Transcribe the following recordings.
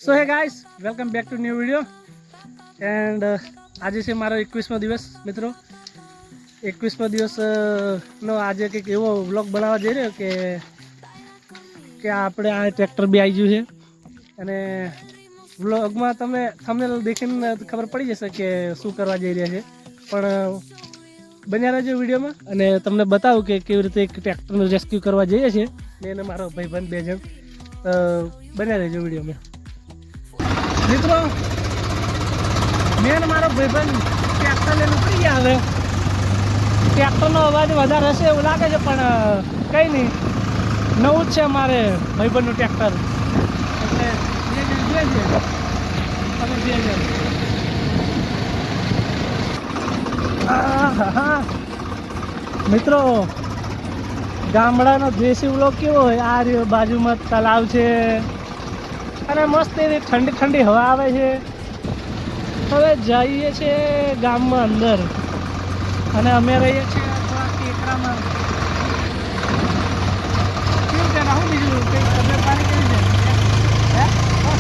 સો હે guys, welcome back to new video. And આજે છે મારો 21મો દિવસ મિત્રો. 21મો દિવસ નો આજે કંઈક એવો વ્લોગ બનાવવા જઈ રહ્યો કે આપણે આ ટ્રેક્ટર બી આવી ગયું છે. અને વ્લોગમાં તમે થંબનેલ દેખીને ખબર પડી જશે કે શું કરવા જઈ રહ્યા છે. પણ બન્યા રહેજો વિડીયોમાં અને તમને બતાવું કે કેવી રીતે એક ટ્રેક્ટરનું રેસ્ક્યુ કરવા જઈએ છીએ. મેં અને મારો ભાઈબંધ 2 જણ બન્યા રહેજો વિડીયોમાં. મિત્રો મેં મારો ભાઈબંધ ટ્રેક્ટર લઈને ઉપડી ગયા. હવે ટ્રેક્ટરનો અવાજ વધારે હશે એવું લાગે છે, પણ કંઈ નહીં, નવું જ છે અમારે ભાઈબંધનું ટ્રેક્ટર. એટલે મિત્રો ગામડાનો દેશી વ્લોગ કેવો હોય, આ રહ્યો બાજુમાં તલાવ છે અને મસ્ત એવી ઠંડી ઠંડી હવા આવે છે. હવે જઈએ છીએ ગામમાં અંદર અને અમે રહીએ છીએ થોડા ટેકરામાં. કેવું છે રાહુલ, બીજું કંઈ તબિયત પાણી કેવી છે? હે હા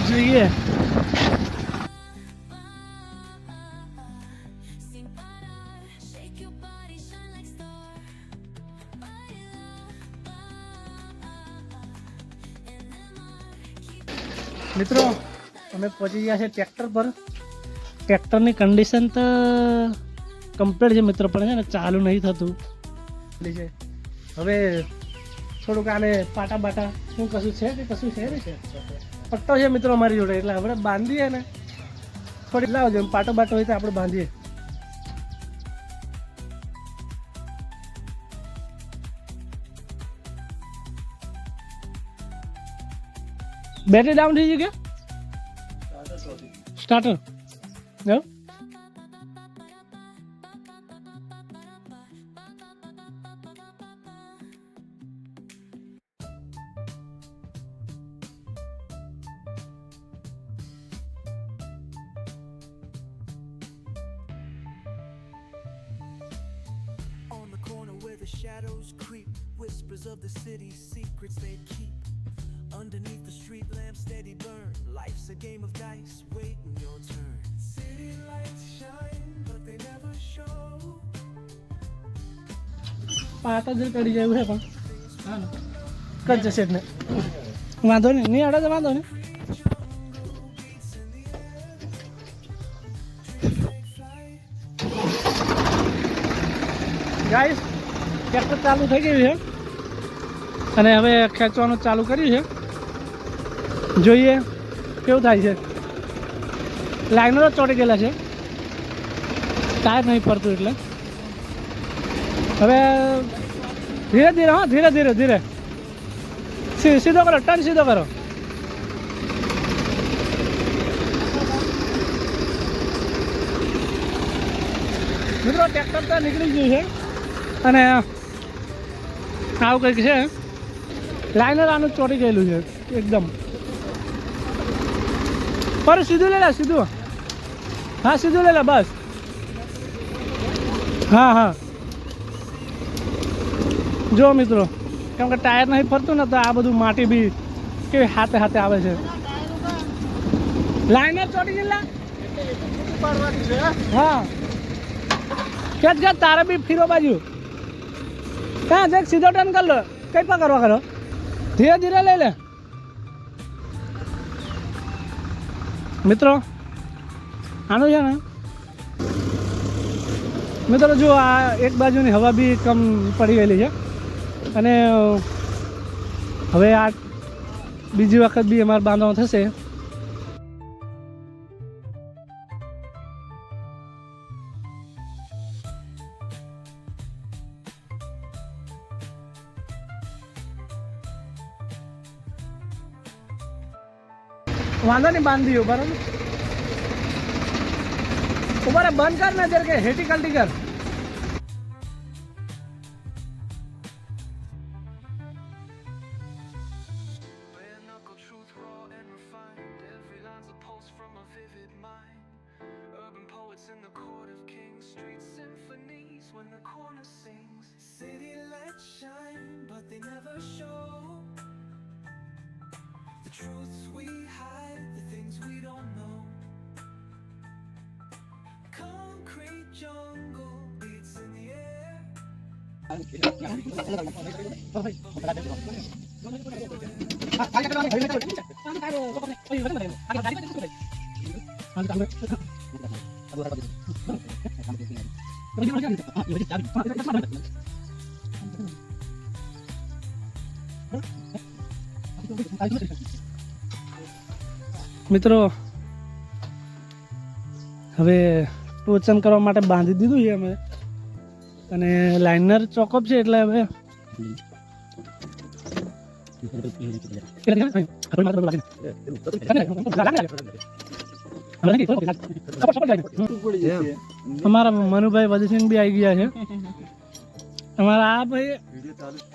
જોઈએ. મિત્રો અમે પહોંચી ગયા છે ટ્રેક્ટર પર. ટ્રેક્ટરની કન્ડિશન તો કમ્પ્લીટ છે મિત્રો, પણ છે ને ચાલુ નહીં થતું છે. હવે થોડુંક આને પાટા બાટા શું કશું છે કે કશું છે ને છે પટ્ટો છે મિત્રો અમારી જોડે, એટલે આપણે બાંધીએ ને થોડીક લાવજો. પાટો બાટો હોય તો આપણે બાંધીએ. બેટરી ડાઉન થઈ ગયું કે starter the shadows creep, whispers of the city's secrets they keep. Underneath the street lamp steady burn, life's a game of dice, waiting your turn. City lights shine, but they never show. પાટા જ કરી જાય છે, પણ હા ને કદ જશે એટલે વાંધો નહીં, નહીં અડે તો વાંધો નહીં. ગાઈસ ટ્રેક્ટર ચાલુ થઈ ગયું છે અને હવે ખેંચવાનું ચાલુ કર્યું છે. જોઈએ કેવું થાય છે. લાઈનો ચોટી ગયેલા છે, ટાયર નહીં ફરતું, એટલે હવે ધીરે ધીરે, હા ધીરે ધીરે ધીરે સીધો કરો, ટર્ન સીધો કરો. મિત્રો ટ્રેક્ટર તો નીકળી ગયું છે અને આવું કંઈક છે. લાઈનર આનું ચોટી ગયેલું છે એકદમ. પર સીધું લે લે, સીધું, હા સીધું લે લે, બસ. હા હા જો મિત્રો, કેમ કે ટાયર નહીં ફરતું ને તો આ બધું માટી બી કેવી હાથે હાથે આવે છે. લાઈનર ચોટી ગયેલા, હા ખેંચ ખેંચ, તારે બી ફીરો બાજુ. હા દેખ, સીધો ટર્ન કર લો, કઈ પણ કરવા કરો, ધીરે ધીરે લઈ લે. મિત્રો આનું છે ને મિત્રો, જો આ એક બાજુની હવા બી કમ પડી ગયેલી છે અને હવે આ બીજી વખત બી અમારે બાંધવાનું થશે. વાંધો નહીં, બાંધી દો બરાબર. ઉભા બંધ કર ને જરા કે હેટી કલ્ટી કર. in the court of kings, street symphonies when the corner sings. City lights shine, but they never show the truths we hide, the things we don't know. Concrete jungle beats in the air. મિત્રો હવે ટોચન કરવા માટે બાંધી દીધું છે અમે અને liner ચોકઅપ છે એટલે હવે અમારા મનુભાઈ વદસિંહ બી આવી ગયા છે. અમારા આ ભાઈ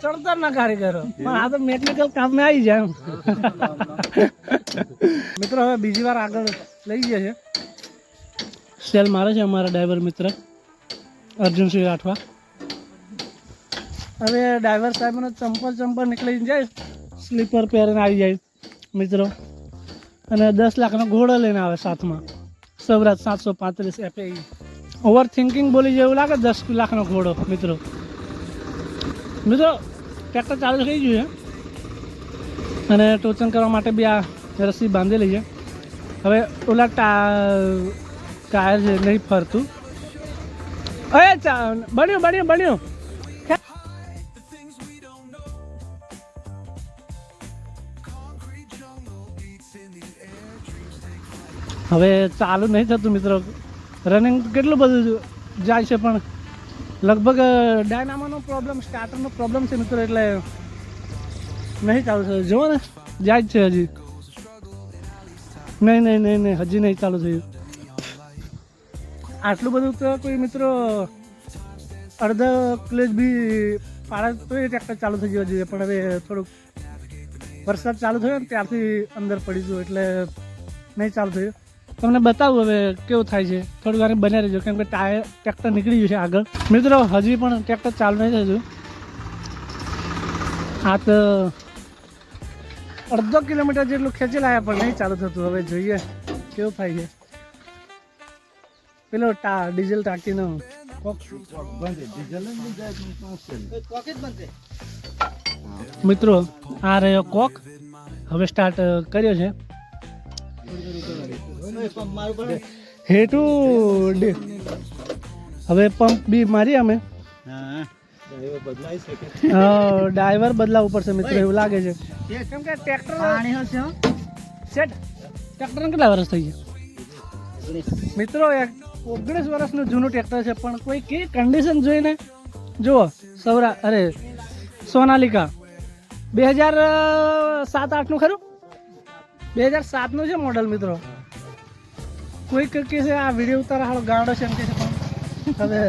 ચડતરના કારીગરો પણ આ તો મેકેનિકલ કામમાં આવી જાય એમ. મિત્રો હવે બીજી વાર આગળ લઈ ગયા છે. સેલ મારે છે અમારા ડ્રાઈવર મિત્ર અર્જુનસિંહ રાઠવા. હવે ડ્રાઈવર સાહેબનો ચંપલ નીકળી જાય, સ્લીપર પહેરીને આવી જાય મિત્રો, અને 10 લાખનો ઘોડો લઈને આવે સાથમાં. સૌરાજ 735 FAE. ઓવર થિંકિંગ બોલી જેવું લાગે 10 લાખનો ઘોડો મિત્રો. ટ્રેક્ટર ચાલુ થઈ ગયું છે અને ટોચન કરવા માટે બી આ રસ્સી બાંધેલી છે. હવે ઓલા ટાયર છે નહીં ફરતું. બન્યું The things we don't know. Concrete jungle beats in the air. Dreams take flight. હવે ચાલુ નહીં થતું મિત્રો. રનિંગ કેટલું બધું જાય છે પણ લગભગ ડાયનામાનો પ્રોબ્લેમ, સ્ટાર્ટરનો પ્રોબ્લેમ છે મિત્રો, એટલે નહીં ચાલુ થયું. જુઓ ને જાય જ છે હજી. નહીં હજી નહીં ચાલુ થયું. આટલું બધું તો કોઈ મિત્રો અડધો ક્લેજ બી પાડે તો એ ટ્રેક્ટર ચાલુ થઈ જવા જોઈએ, પણ હવે થોડુંક વરસાદ ચાલુ થયો ને ત્યારથી અંદર પડી ગયું એટલે નહીં ચાલુ થયું. તમને બતાવું હવે કેવું થાય છે. થોડી વાર બને રહેજો કેમ કે ટ્રેક્ટર નીકળી ગયું છે આગળ. મિત્રો હજી પણ ટ્રેક્ટર ચાલુ નહીં થયું. આ તો અડધો કિલોમીટર જેટલું ખેંચી લાયા પણ નહીં ચાલુ થતું. હવે જોઈએ કેવું થાય છે. પેલો ડીઝલ ટાંકીનો મિત્રો આ રહ્યો કોક. હવે સ્ટાર્ટ કર્યો છે. હેઠું હવે પંપ બી મારી અમે. ડ્રાઈવર બદલાવવું પડશે મિત્રો એવું લાગે છે કેમ કે ટ્રેક્ટર કેટલા વર્ષ થઈ ગયા મિત્રો? 19 વર્ષનું જૂનું ટ્રેક્ટર છે પણ કોઈ કેવી કન્ડિશન જોઈને જુઓ. સોનાલિકા 2007-8નું ખરું, 2007નું છે મોડલ મિત્રો. કોઈ કહે છે આ વિડીયો ઉતારા હાલો ગાંડો છે એમ કહે છે, પણ હવે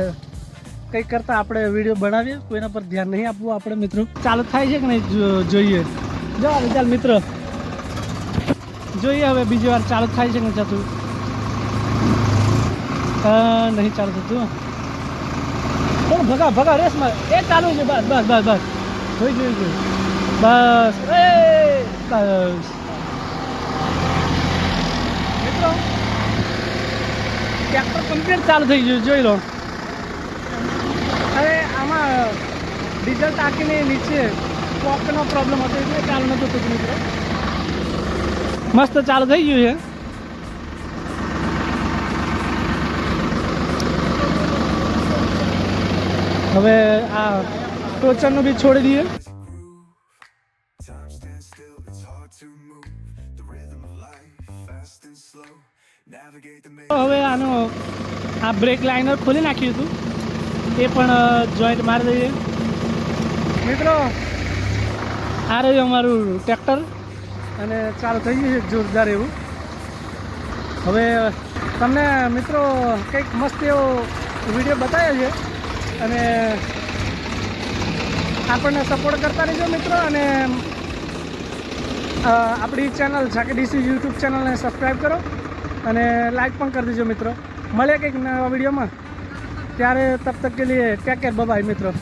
કંઈક કરતાં આપણે વિડીયો બનાવીએ, કોઈના પર ધ્યાન નહીં આપવું આપણે મિત્રો. ચાલુ થાય છે કે નહીં જોઈએ. ચાલ મિત્રો જોઈએ હવે બીજી વાર ચાલુ થાય છે કે નહીં થતું. નહીં ચાલુ થતું. ભગા રેસમાં એ ચાલુ છે. બસ જોઈ બસ મિત્રો ટ્રેક્ટર કમ્પ્લીટ ચાલુ થઈ ગયું જોઈ લો. હવે આમાં ડીઝલ ટાંકીની નીચે કોકનો પ્રોબ્લેમ હતો એટલે ચાલુ નહોતું થતું મિત્રો. મસ્ત ચાલુ થઈ ગયું છે. હવે આ ટોચરનું બી છોડી દઈએ. Time stands still, it's hard to move. The rhythm of life, fast and slow. Navigate the હવે આનો આ બ્રેક લાઇનર ખોલી નાખ્યું હતું એ પણ જોઈન્ટ મારી દઈએ મિત્રો. આ રહ્યું અમારું ટ્રેક્ટર અને ચાલુ થઈ ગયું છે જોરદાર એવું. હવે તમને મિત્રો કંઈક મસ્ત એવો વિડીયો બતાવ્યો છે અને આપણને સપોર્ટ કરતા રહેજો મિત્રો. અને આપણી ચેનલ ઝાંકી ડીસી યુટ્યુબ ચેનલને સબસ્ક્રાઈબ કરો અને લાઈક પણ કરી દેજો મિત્રો. મળે કંઈક નવા વિડીયોમાં. ત્યારે તબ તક કે લીએ ટેક કેર, બાય મિત્રો.